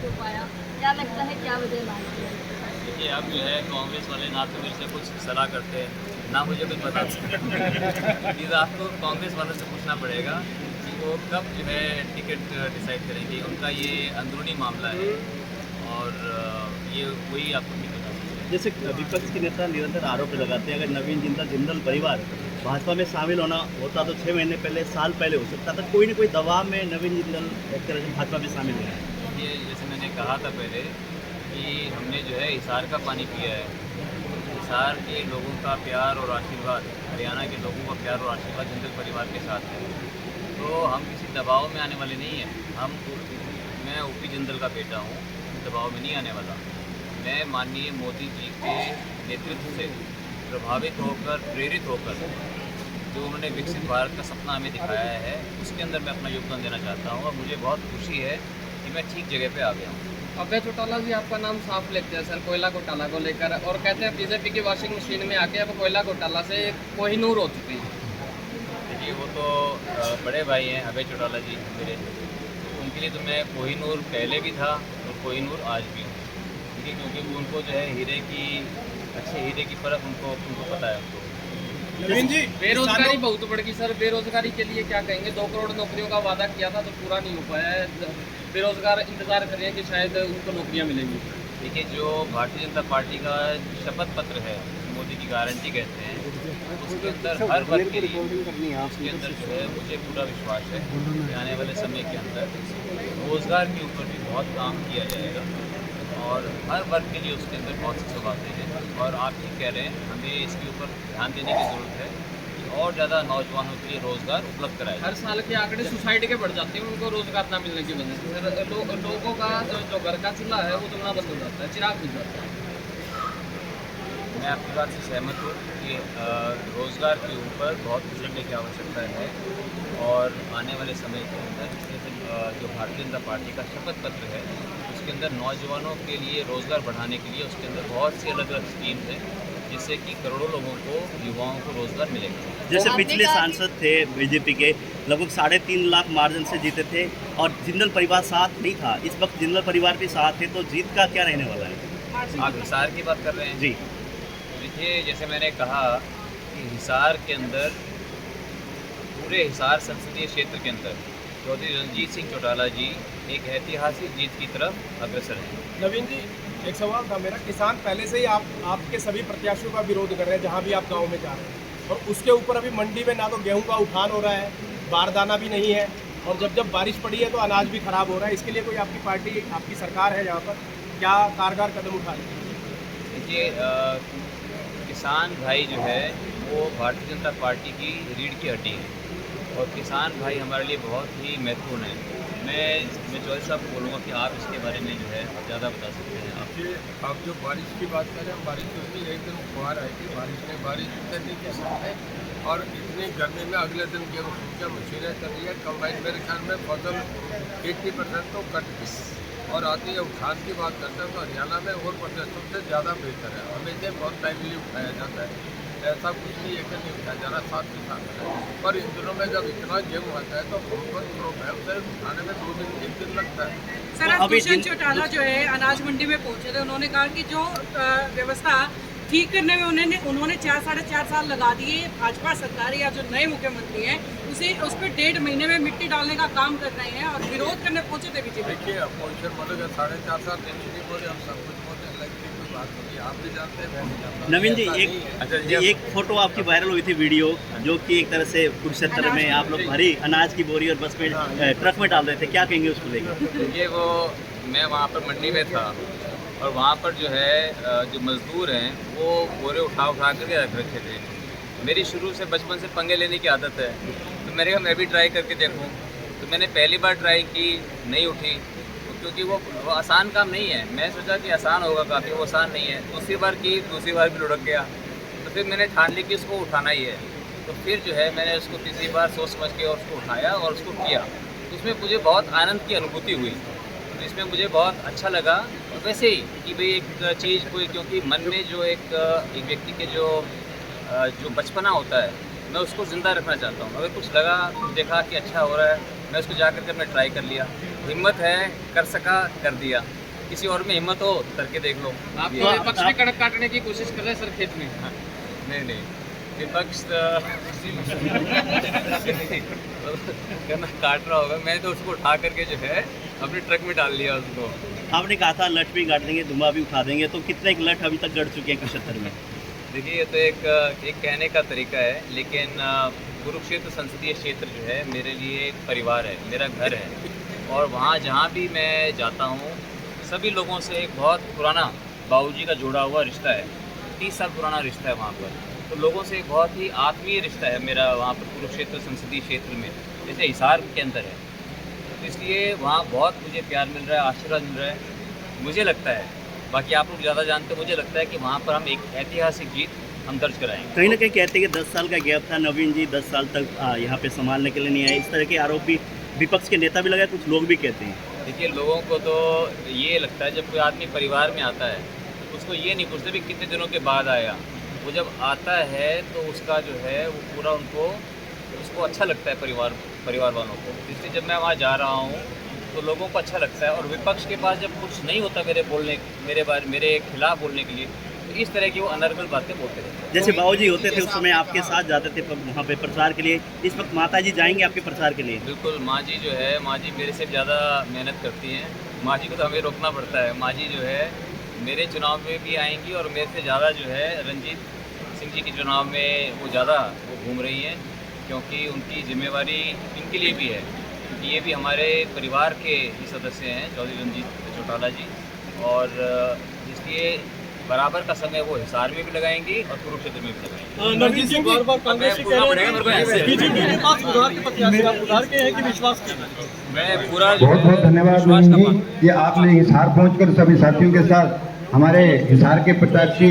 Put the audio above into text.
हो पाया, क्या लगता है क्या वजह लाएगी? देखिए, अब जो है कांग्रेस वाले ना तो मेरे से कुछ सलाह करते हैं, ना मुझे कुछ बताते हैं। ये आपको कांग्रेस वालों से पूछना पड़ेगा कि वो कब जो है टिकट डिसाइड करेंगे। उनका ये अंदरूनी मामला है और ये वही आपको नहीं बता सकते। जैसे विपक्ष के नेता निरंतर आरोप लगाते हैं, अगर नवीन जिंदल परिवार भाजपा में शामिल होना होता तो 6 महीने पहले, साल पहले हो सकता था। कोई न कोई दबाव में नवीन जिंदल एक तरह से भाजपा में शामिल हुए हैं। ये जैसे मैंने कहा था पहले कि हमने जो है हिसार का पानी पिया है। हिसार के लोगों का प्यार और आशीर्वाद, हरियाणा के लोगों का प्यार और आशीर्वाद जिंदल परिवार के साथ है। तो हम किसी दबाव में आने वाले नहीं हैं। मैं ओपी जिंदल का बेटा हूँ, दबाव में नहीं आने वाला। मैं माननीय मोदी जी के नेतृत्व से प्रभावित होकर, प्रेरित होकर जो उन्होंने विकसित भारत का सपना हमें दिखाया है, उसके अंदर मैं अपना योगदान देना चाहता हूँ और मुझे बहुत खुशी है कि मैं ठीक जगह पे आ गया हूँ। अभय चौटाला जी आपका नाम साफ लेते हैं सर कोयला घोटाला को लेकर, और कहते हैं बीजेपी की वॉशिंग मशीन में आके अब कोयला घोटाला से कोहिनूर हो चुकी है। देखिए, वो तो बड़े भाई हैं अभय चौटाला जी मेरे, उनके लिए तो मैं कोहिनूर पहले भी था और कोहिनूर आज भी हूँ। देखिए, क्योंकि उनको जो है अच्छे हीरे की परख उनको पता है उनको। नवीन जी, बेरोजगारी बहुत बढ़ गई सर, बेरोजगारी के लिए क्या कहेंगे? 2 करोड़ नौकरियों का वादा किया था तो पूरा नहीं हो पाया है, बेरोजगार इंतजार कर रहे हैं कि शायद उनको नौकरियां मिलेंगी। देखिए, जो भारतीय जनता पार्टी का शपथ पत्र है, मोदी की गारंटी कहते हैं, उसके अंदर हर वर्ग के लिए, उसके अंदर जो है मुझे पूरा विश्वास है कि आने वाले समय के अंदर रोज़गार के ऊपर भी बहुत काम किया जाएगा और हर वर्ग के लिए उसके अंदर बहुत सी सौगातें हैं। और आप ठीक कह रहे हैं, हमें इसके ऊपर ध्यान देने की ज़रूरत है कि और ज़्यादा नौजवानों के लिए रोज़गार उपलब्ध कराया जाए। हर साल के आंकड़े सुसाइड के बढ़ जाते हैं उनको रोजगार ना मिलने की वजह से। लोगों का जो घर का चूल्हा है वो जलना बंद हो जाता है, चिराग बुझ जाता है। मैं आपकी बात से सहमत हूँ कि रोज़गार के ऊपर बहुत कुछ करने की आवश्यकता है और आने वाले समय के अंदर जो भारतीय जनता पार्टी का शपथ पत्र है, उसके अंदर नौजवानों के लिए रोज़गार बढ़ाने के लिए उसके अंदर बहुत सी अलग अलग स्कीम्स हैं, जिससे कि करोड़ों लोगों को, युवाओं को रोज़गार मिलेगा। जैसे आपने पिछले कहा सांसद थे बीजेपी के, लगभग 3.5 लाख मार्जिन से जीते थे और जिंदल परिवार साथ नहीं था। इस वक्त जिंदल परिवार भी साथ है, तो जीत का क्या रहने वाला है? आप हिसार की बात कर रहे हैं जी, देखिए, जैसे मैंने कहा कि हिसार के अंदर, पूरे हिसार संसदीय क्षेत्र के अंदर चौधरी रणजीत सिंह चौटाला जी एक ऐतिहासिक जीत की तरफ अग्रसर हैं। नवीन जी, एक सवाल था मेरा। किसान पहले से ही आपके सभी प्रत्याशियों का विरोध कर रहे हैं जहाँ भी आप गांव में जा रहे हैं, और उसके ऊपर अभी मंडी में ना तो गेहूं का उठान हो रहा है, बारदाना भी नहीं है, और जब बारिश पड़ी है तो अनाज भी खराब हो रहा है। इसके लिए कोई आपकी पार्टी, आपकी सरकार है यहाँ पर, क्या कारगर कदम उठा रही है? देखिए, किसान भाई जो है वो भारतीय जनता पार्टी की रीढ़ की हड्डी है और किसान भाई हमारे लिए बहुत ही महत्वपूर्ण है। मैं चौधरी साहब को बोलूँगा कि आप इसके बारे में जो है आप ज़्यादा बता सकते हैं। आप जो बारिश की बात करें, बारिश तो भी एक दिन फुहार आई थी, बारिश उतरने के साथ है और इतनी गर्मी में अगले दिन गेहूँ सूख के मशीनें चल रही है। कंबाइन मेरे ख्याल में फसल 80% तो कट गई और आती है। उठान की बात करते हैं तो हरियाणा में और प्रदेशों से ज़्यादा बेहतर है। हमेशा बहुत टाइमली उठाया जाता है, ऐसा कुछ नहीं है कि नहीं उठाया जा रहा, 7 किसान है। पर इन दिनों में जब इतना गेहूँ आता है तो बहुत प्रॉब्लम से उठाने में 2 दिन 1 दिन लगता है। सर, आज दुष्यंत चौटाला जो है अनाज मंडी में पहुंचे थे, उन्होंने कहा कि जो व्यवस्था ठीक करने में उन्होंने 4-4.5 साल लगा दिए। भाजपा सरकार या जो नए मुख्यमंत्री हैं उस पर 1.5 महीने में मिट्टी डालने का काम कर रहे हैं और विरोध करने पहुंचे थे बीजेपी। देखिए, अपोजिशन बोलेगा 4.5 साल नहीं बोले, हम सब कुछ बोलते हैं, लेकिन कोई बात नहीं, आप भी जानते हैं, मैं भी जानता हूं। नवीन जी, ऐसा नहीं है। एक फोटो आपकी वायरल हुई थी, वीडियो, जो कि एक तरह से कुरुक्षेत्र में आप लोग भरी अनाज की बोरी और बस में ट्रक में डाल रहे थे, क्या कहेंगे उसको लेकर? देखिए, वो मैं वहाँ पर मंडी में था और वहाँ पर जो है जो मज़दूर हैं वो बोरे उठा करके रख रखे थे। मेरी शुरू से बचपन से पंगे लेने की आदत है, तो मैंने कहा मैं भी ट्राई करके देखूँ। तो मैंने पहली बार ट्राई की, नहीं उठी, क्योंकि वो आसान काम नहीं है। मैं सोचा कि आसान होगा काफ़ी, वो आसान नहीं है। दूसरी बार की, दूसरी बार भी लुढ़क गया, तो फिर मैंने ठान ली कि उसको उठाना ही है। तो फिर जो है मैंने उसको तीसरी बार सोच समझ के और उसको उठाया और उसको किया। तो उसमें मुझे बहुत आनंद की अनुभूति हुई, तो इसमें मुझे बहुत अच्छा लगा। और वैसे ही कि भाई एक चीज़ कोई, क्योंकि मन में जो एक व्यक्ति के जो बचपना होता है, मैं उसको ज़िंदा रखना चाहता हूँ। अगर कुछ लगा, देखा कि अच्छा हो रहा है, मैं उसको जा कर मैं ट्राई कर लिया। हिम्मत है, कर सका, कर दिया। किसी और में हिम्मत हो करके देख लो। आप ये- तो विपक्ष भी कड़क काटने की कोशिश कर रहे हैं सर खेत में। नहीं विपक्ष करना काट रहा होगा, मैं तो उसको उठा करके जो है अपने ट्रक में डाल लिया उसको। आपने कहा था लठ भी गाड़ देंगे, धुआं भी उठा देंगे, तो कितने लठ अभी तक गड़ चुके हैं कुरुक्षेत्र में? देखिए ये तो एक कहने का तरीका है, लेकिन कुरुक्षेत्र संसदीय क्षेत्र जो है मेरे लिए एक परिवार है, मेरा घर है। और वहाँ जहाँ भी मैं जाता हूँ सभी लोगों से एक बहुत पुराना बाबूजी का जोड़ा हुआ रिश्ता है, 30 साल पुराना रिश्ता है वहाँ पर। तो लोगों से एक बहुत ही आत्मीय रिश्ता है मेरा वहाँ पर कुरुक्षेत्र संसदीय क्षेत्र में, जैसे हिसार के अंदर है। तो इसलिए वहाँ बहुत मुझे प्यार मिल रहा है, आशीर्वाद मिल रहा है। मुझे लगता है, बाकी आप लोग ज़्यादा जानते हैं, मुझे लगता है कि वहाँ पर हम एक ऐतिहासिक जीत हम दर्ज कराएंगे। कहीं ना कहीं कहते हैं कि 10 साल का गैप था, नवीन जी 10 साल तक यहाँ पे संभालने के लिए नहीं आए, इस तरह के आरोप भी विपक्ष के नेता भी लगाए, कुछ लोग भी कहते हैं। देखिए लोगों को तो ये लगता है जब कोई आदमी परिवार में आता है उसको ये नहीं पूछते भी कितने दिनों के बाद आया। वो जब आता है तो उसका जो है वो पूरा उसको अच्छा लगता है परिवार वालों को। इसलिए जब मैं वहाँ जा रहा हूँ तो लोगों को अच्छा लगता है। और विपक्ष के पास जब कुछ नहीं होता मेरे खिलाफ बोलने के लिए, तो इस तरह की वो अनर्गल बातें बोलते रहते हैं। जैसे बाबूजी होते थे उस समय आपके साथ जाते थे वहाँ पे प्रचार के लिए, इस वक्त माता जी जाएंगे आपके प्रचार के लिए? बिल्कुल, माँ जी जो है, माँ जी मेरे से ज़्यादा मेहनत करती हैं। माँ जी को तो हमें रोकना पड़ता है। माँ जी जो है मेरे चुनाव में भी आएंगी और मेरे से ज़्यादा जो है रणजीत सिंह जी के चुनाव में वो ज़्यादा घूम रही हैं, क्योंकि उनकी जिम्मेवारी इनके लिए भी है, क्योंकि ये भी हमारे परिवार के ही सदस्य हैं, चौधरी रणजीत चौटाला जी। और इसलिए बराबर का समय वो हिसार में भी लगाएंगी और कुरुक्षेत्र में भी लगाएंगी। नवीन सिंह बार बार कांग्रेस से कह रहे हैं बीजेपी के पास उधार के प्रत्याशी, आप उधार के हैं कि विश्वास के हैं? मैं पूरा जो बहुत है बहुत धन्यवाद विश्वास का नवीन जी कि आपने हिसार पहुंचकर सभी साथियों के साथ हमारे हिसार के प्रत्याशी